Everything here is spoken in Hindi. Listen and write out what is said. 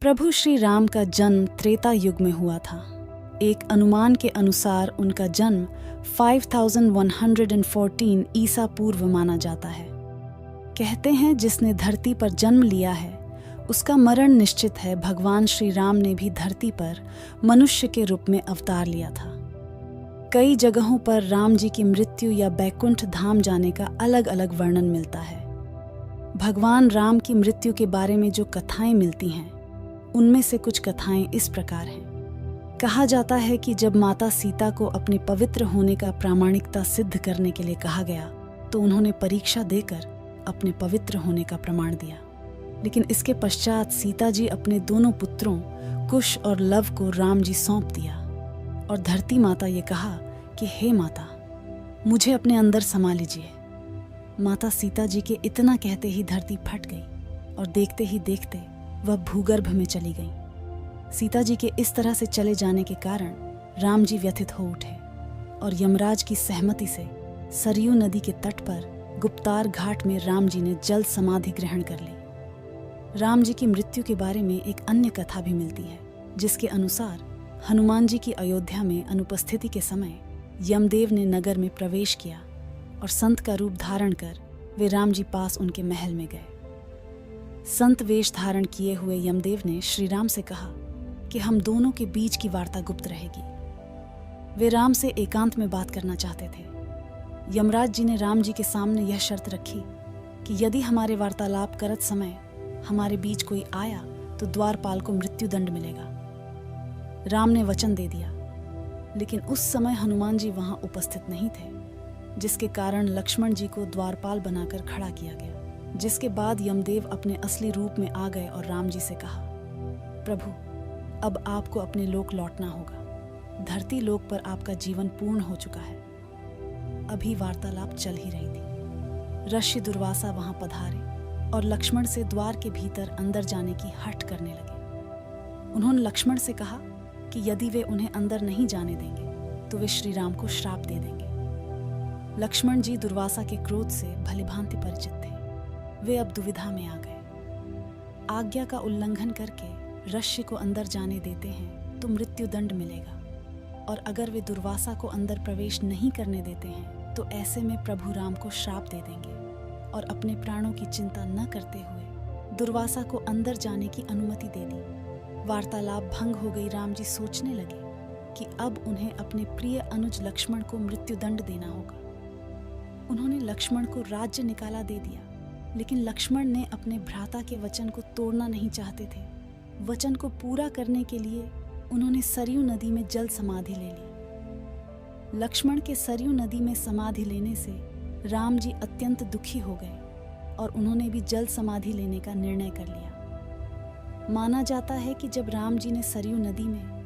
प्रभु श्री राम का जन्म त्रेता युग में हुआ था। एक अनुमान के अनुसार उनका जन्म 5114 ईसा पूर्व माना जाता है। कहते हैं जिसने धरती पर जन्म लिया है उसका मरण निश्चित है। भगवान श्री राम ने भी धरती पर मनुष्य के रूप में अवतार लिया था। कई जगहों पर राम जी की मृत्यु या बैकुंठ धाम जाने का अलग अलग वर्णन मिलता है। भगवान राम की मृत्यु के बारे में जो कथाएं मिलती हैं उनमें से कुछ कथाएं इस प्रकार हैं। कहा जाता है कि जब माता सीता को अपने पवित्र होने का प्रामाणिकता सिद्ध करने के लिए कहा गया तो उन्होंने परीक्षा देकर अपने पवित्र होने का प्रमाण दिया। लेकिन इसके पश्चात सीता जी अपने दोनों पुत्रों कुश और लव को राम जी सौंप दिया और धरती माता ये कहा कि हे माता, मुझे अपने अंदर समा लीजिए। माता सीता जी के इतना कहते ही धरती फट गई और देखते ही देखते वह भूगर्भ में चली गई। सीता जी के इस तरह से चले जाने के कारण राम जी व्यथित हो उठे और यमराज की सहमति से सरयू नदी के तट पर गुप्तार घाट में राम जी ने जल समाधि ग्रहण कर ली। राम जी की मृत्यु के बारे में एक अन्य कथा भी मिलती है, जिसके अनुसार हनुमान जी की अयोध्या में अनुपस्थिति के समय यमदेव ने नगर में प्रवेश किया और संत का रूप धारण कर वे राम जी पास उनके महल में गए। संत वेश धारण किए हुए यमदेव ने श्री राम से कहा कि हम दोनों के बीच की वार्ता गुप्त रहेगी। वे राम से एकांत में बात करना चाहते थे। यमराज जी ने राम जी के सामने यह शर्त रखी कि यदि हमारे वार्तालाप करत समय हमारे बीच कोई आया तो द्वारपाल को मृत्यु दंड मिलेगा। राम ने वचन दे दिया, लेकिन उस समय हनुमान जी वहां उपस्थित नहीं थे, जिसके कारण लक्ष्मण जी को द्वारपाल बनाकर खड़ा किया गया। जिसके बाद यमदेव अपने असली रूप में आ गए और राम जी से कहा, प्रभु, अब आपको अपने लोक लौटना होगा। धरती लोक पर आपका जीवन पूर्ण हो चुका है। अभी वार्तालाप चल ही रही थी। ऋषि दुर्वासा वहां पधारे और लक्ष्मण से द्वार के भीतर अंदर जाने की हठ करने लगे। उन्होंने लक्ष्मण से कहा कि यदि वे उन्हें अंदर नहीं जाने देंगे तो वे श्री राम को श्राप दे देंगे। लक्ष्मण जी दुर्वासा के क्रोध से भलीभांति परिचित थे। वे अब दुविधा में आ गए। आज्ञा का उल्लंघन करके ऋषि को अंदर जाने देते हैं तो मृत्यु दंड मिलेगा, और अगर वे दुर्वासा को अंदर प्रवेश नहीं करने देते हैं तो ऐसे में प्रभु राम को श्राप दे देंगे। और अपने प्राणों की चिंता न करते हुए दुर्वासा को अंदर जाने की अनुमति दे दी। वार्तालाप भंग हो गई। राम जी सोचने लगे कि अब उन्हें अपने प्रिय अनुज लक्ष्मण को मृत्यु दंड देना होगा। उन्होंने लक्ष्मण को राज्य निकाला दे दिया, लेकिन लक्ष्मण ने अपने भ्राता के वचन को तोड़ना नहीं चाहते थे। वचन को पूरा करने के लिए उन्होंने सरयू नदी में जल समाधि ले ली। लक्ष्मण के सरयू नदी में समाधि लेने से राम जी अत्यंत दुखी हो गए और उन्होंने भी जल समाधि लेने का निर्णय कर लिया। माना जाता है कि जब राम जी ने सरयू नदी में